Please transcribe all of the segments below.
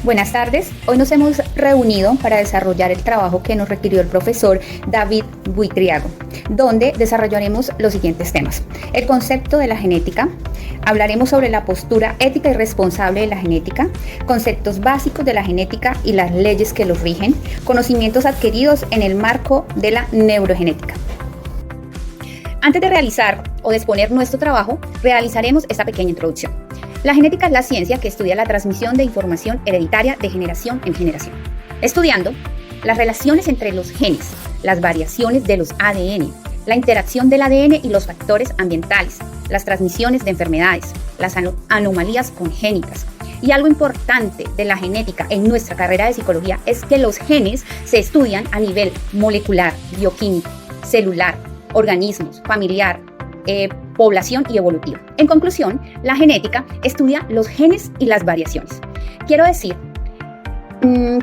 Buenas tardes. Hoy nos hemos reunido para desarrollar el trabajo que nos requirió el profesor David Buitriago, donde desarrollaremos los siguientes temas. El concepto de la genética, hablaremos sobre la postura ética y responsable de la genética, conceptos básicos de la genética y las leyes que los rigen, conocimientos adquiridos en el marco de la neurogenética. Antes de realizar o de exponer nuestro trabajo, realizaremos esta pequeña introducción. La genética es la ciencia que estudia la transmisión de información hereditaria de generación en generación, estudiando las relaciones entre los genes, las variaciones de los ADN, la interacción del ADN y los factores ambientales, las transmisiones de enfermedades, las anomalías congénitas. Y algo importante de la genética en nuestra carrera de psicología es que los genes se estudian a nivel molecular, bioquímico, celular, organismos, familiar, población y evolutivo. En conclusión, la genética estudia los genes y las variaciones. Quiero decir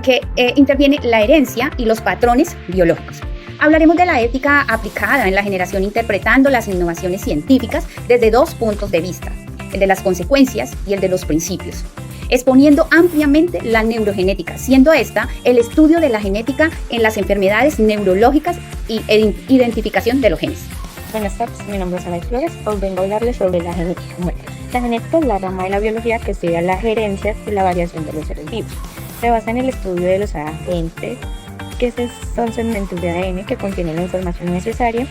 que interviene la herencia y los patrones biológicos. Hablaremos de la ética aplicada en la generación interpretando las innovaciones científicas desde dos puntos de vista, el de las consecuencias y el de los principios, exponiendo ampliamente la neurogenética, siendo esta el estudio de la genética en las enfermedades neurológicas y identificación de los genes. Buenas tardes, mi nombre es Ana Flores. Hoy vengo a hablarles sobre la genética. Bueno, la genética es la rama de la biología que estudia las herencias y la variación de los seres vivos. Se basa en el estudio de los agentes, que son segmentos de ADN que contienen la información necesaria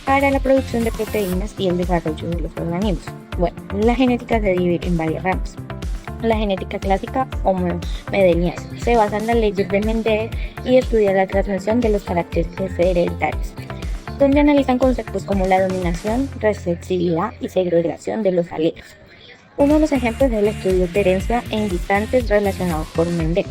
para la producción de proteínas y el desarrollo de los organismos. Bueno, la genética se divide en varias ramas. La genética clásica o mendeliana se basa en las leyes de Mendel y estudia la transmisión de los caracteres hereditarios, donde analizan conceptos como la dominación, recesividad y segregación de los alelos. Uno de los ejemplos es el estudio de herencia en guisantes relacionados por Mendel.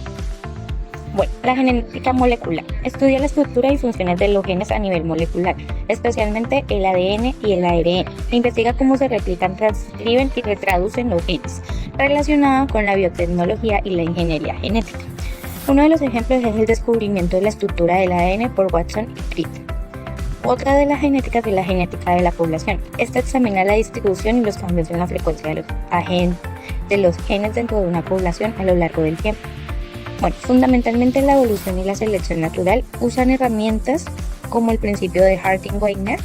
Bueno, la genética molecular estudia la estructura y funciones de los genes a nivel molecular, especialmente el ADN y el ARN. Investiga cómo se replican, transcriben y retraducen los genes, relacionado con la biotecnología y la ingeniería genética. Uno de los ejemplos es el descubrimiento de la estructura del ADN por Watson y Crick. Otra de las genéticas es la genética de la población. Esta examina la distribución y los cambios en la frecuencia de los genes dentro de una población a lo largo del tiempo. Bueno, fundamentalmente la evolución y la selección natural usan herramientas como el principio de Harting-Wagner.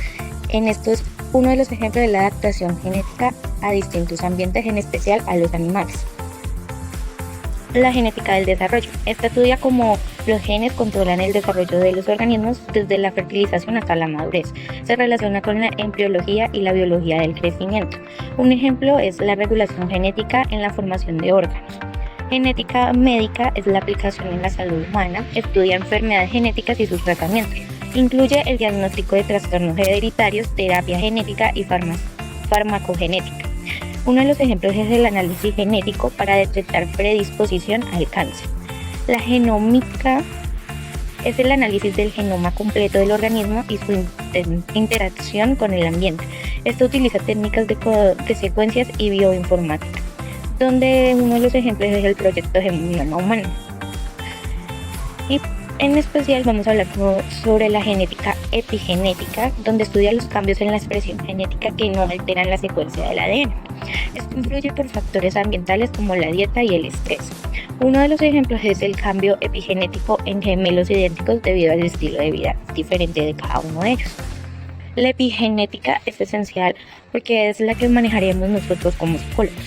En esto es uno de los ejemplos de la adaptación genética a distintos ambientes, en especial a los animales. La genética del desarrollo. Esta estudia cómo los genes controlan el desarrollo de los organismos desde la fertilización hasta la madurez. Se relaciona con la embriología y la biología del crecimiento. Un ejemplo es la regulación genética en la formación de órganos. Genética médica es la aplicación en la salud humana. Estudia enfermedades genéticas y sus tratamientos. Incluye el diagnóstico de trastornos hereditarios, terapia genética y farmacogenética. Uno de los ejemplos es el análisis genético para detectar predisposición al cáncer. La genómica es el análisis del genoma completo del organismo y su interacción con el ambiente. Esto utiliza técnicas de secuencias y bioinformática, donde uno de los ejemplos es el proyecto Genoma Humano. Y en especial vamos a hablar sobre la genética epigenética, donde estudia los cambios en la expresión genética que no alteran la secuencia del ADN. Esto influye por factores ambientales como la dieta y el estrés. Uno de los ejemplos es el cambio epigenético en gemelos idénticos debido al estilo de vida diferente de cada uno de ellos. La epigenética es esencial porque es la que manejaríamos nosotros como psicólogos.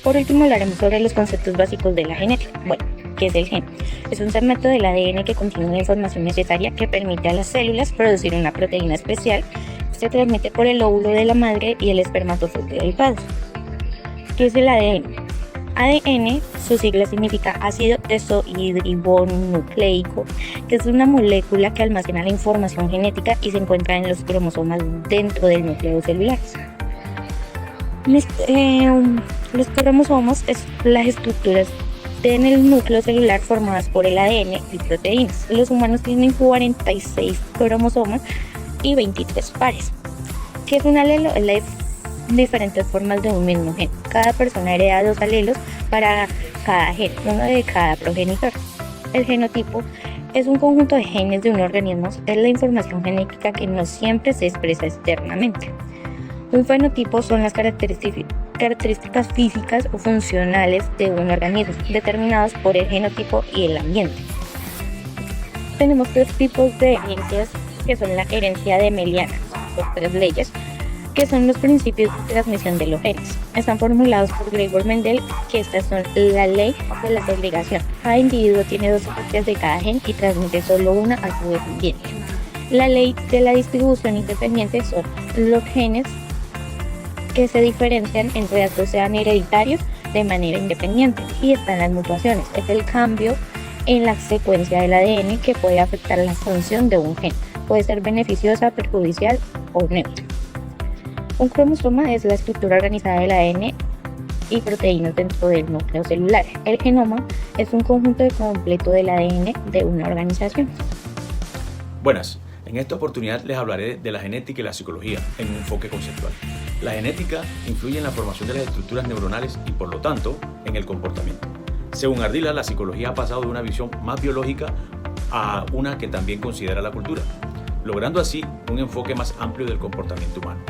Por último, hablaremos sobre los conceptos básicos de la genética. Bueno, ¿qué es el gen? Es un segmento del ADN que contiene la información necesaria que permite a las células producir una proteína especial. Se transmite por el óvulo de la madre y el espermatozoide del padre. ¿Qué es el ADN? ADN, su sigla significa ácido desoxirribonucleico, que es una molécula que almacena la información genética y se encuentra en los cromosomas dentro del núcleo celular. Los cromosomas son las estructuras en el núcleo celular formadas por el ADN y proteínas. Los humanos tienen 46 cromosomas y 23 pares. ¿Qué es un alelo? Es las diferentes formas de un mismo gen. Cada persona hereda 2 alelos para cada gen, uno de cada progenitor. El genotipo es un conjunto de genes de un organismo, es la información genética que no siempre se expresa externamente. Un fenotipo son las características características físicas o funcionales de un organismo, determinadas por el genotipo y el ambiente. Tenemos 3 tipos de herencias, que son la herencia de Meliana, por 3 leyes, que son los principios de transmisión de los genes. Están formulados por Gregor Mendel, que estas son la ley de la segregación. Cada individuo tiene 2 copias de cada gen y transmite solo una a su descendiente. La ley de la distribución independiente son los genes que se diferencian entre estos sean hereditarios de manera independiente, y están las mutaciones. Es el cambio en la secuencia del ADN que puede afectar la función de un gen. Puede ser beneficiosa, perjudicial o neutra. Un cromosoma es la estructura organizada del ADN y proteínas dentro del núcleo celular. El genoma es un conjunto completo del ADN de una organización. Buenas, en esta oportunidad les hablaré de la genética y la psicología en un enfoque conceptual. La genética influye en la formación de las estructuras neuronales y por lo tanto en el comportamiento. Según Ardila, la psicología ha pasado de una visión más biológica a una que también considera la cultura, logrando así un enfoque más amplio del comportamiento humano.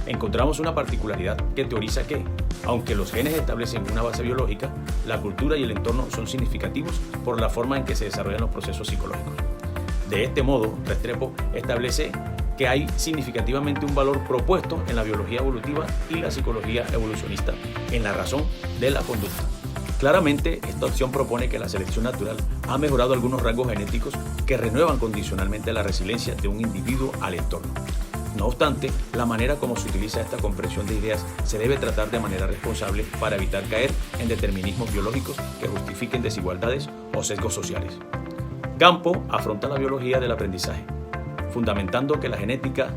Encontramos una particularidad que teoriza que, aunque los genes establecen una base biológica, la cultura y el entorno son significativos por la forma en que se desarrollan los procesos psicológicos. De este modo, Restrepo establece que hay significativamente un valor propuesto en la biología evolutiva y la psicología evolucionista en la razón de la conducta. Claramente, esta opción propone que la selección natural ha mejorado algunos rasgos genéticos que renuevan condicionalmente la resiliencia de un individuo al entorno. No obstante, la manera como se utiliza esta comprensión de ideas se debe tratar de manera responsable para evitar caer en determinismos biológicos que justifiquen desigualdades o sesgos sociales. Gampo afronta la biología del aprendizaje, fundamentando que la genética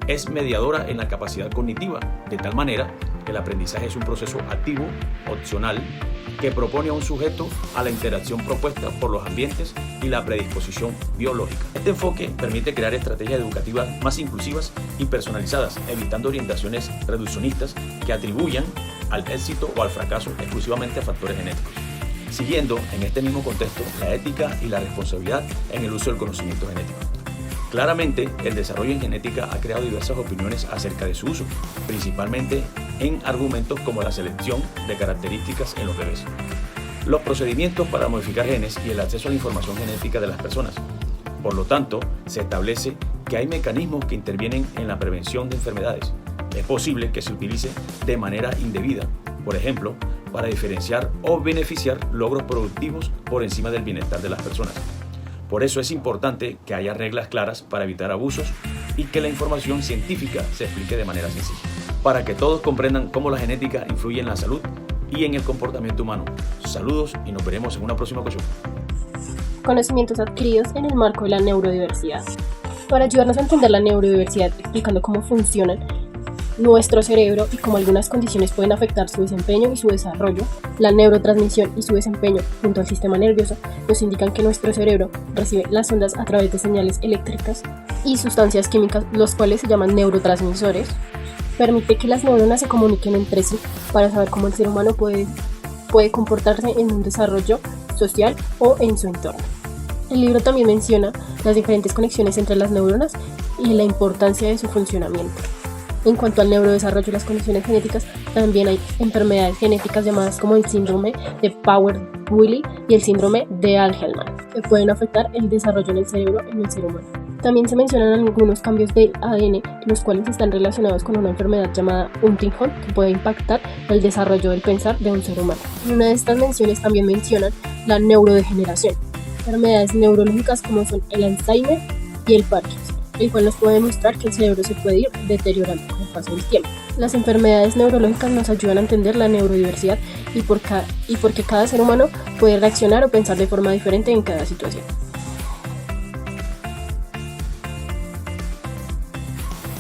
es mediadora en la capacidad cognitiva, de tal manera que el aprendizaje es un proceso activo, opcional, que propone a un sujeto a la interacción propuesta por los ambientes y la predisposición biológica. Este enfoque permite crear estrategias educativas más inclusivas y personalizadas, evitando orientaciones reduccionistas que atribuyan al éxito o al fracaso exclusivamente a factores genéticos. Siguiendo en este mismo contexto la ética y la responsabilidad en el uso del conocimiento genético. Claramente, el desarrollo en genética ha creado diversas opiniones acerca de su uso, principalmente en argumentos como la selección de características en los bebés, los procedimientos para modificar genes y el acceso a la información genética de las personas. Por lo tanto, se establece que hay mecanismos que intervienen en la prevención de enfermedades. Es posible que se utilice de manera indebida, por ejemplo, para diferenciar o beneficiar logros productivos por encima del bienestar de las personas. Por eso es importante que haya reglas claras para evitar abusos y que la información científica se explique de manera sencilla, para que todos comprendan cómo la genética influye en la salud y en el comportamiento humano. Saludos y nos veremos en una próxima ocasión. Conocimientos adquiridos en el marco de la neurodiversidad. Para ayudarnos a entender la neurodiversidad, explicando cómo funcionan nuestro cerebro y cómo algunas condiciones pueden afectar su desempeño y su desarrollo, la neurotransmisión y su desempeño junto al sistema nervioso nos indican que nuestro cerebro recibe las ondas a través de señales eléctricas y sustancias químicas, los cuales se llaman neurotransmisores. Permite que las neuronas se comuniquen entre sí para saber cómo el ser humano puede comportarse en un desarrollo social o en su entorno. El libro también menciona las diferentes conexiones entre las neuronas y la importancia de su funcionamiento. En cuanto al neurodesarrollo y las condiciones genéticas, también hay enfermedades genéticas llamadas como el síndrome de Prader-Willi y el síndrome de Angelman, que pueden afectar el desarrollo en el cerebro en el ser humano. También se mencionan algunos cambios del ADN, los cuales están relacionados con una enfermedad llamada Huntington, que puede impactar el desarrollo del pensar de un ser humano. En una de estas menciones también mencionan la neurodegeneración, enfermedades neurológicas como son el Alzheimer y el Parkinson, el cual nos puede demostrar que el cerebro se puede ir deteriorando con el paso del tiempo. Las enfermedades neurológicas nos ayudan a entender la neurodiversidad y por qué cada ser humano puede reaccionar o pensar de forma diferente en cada situación.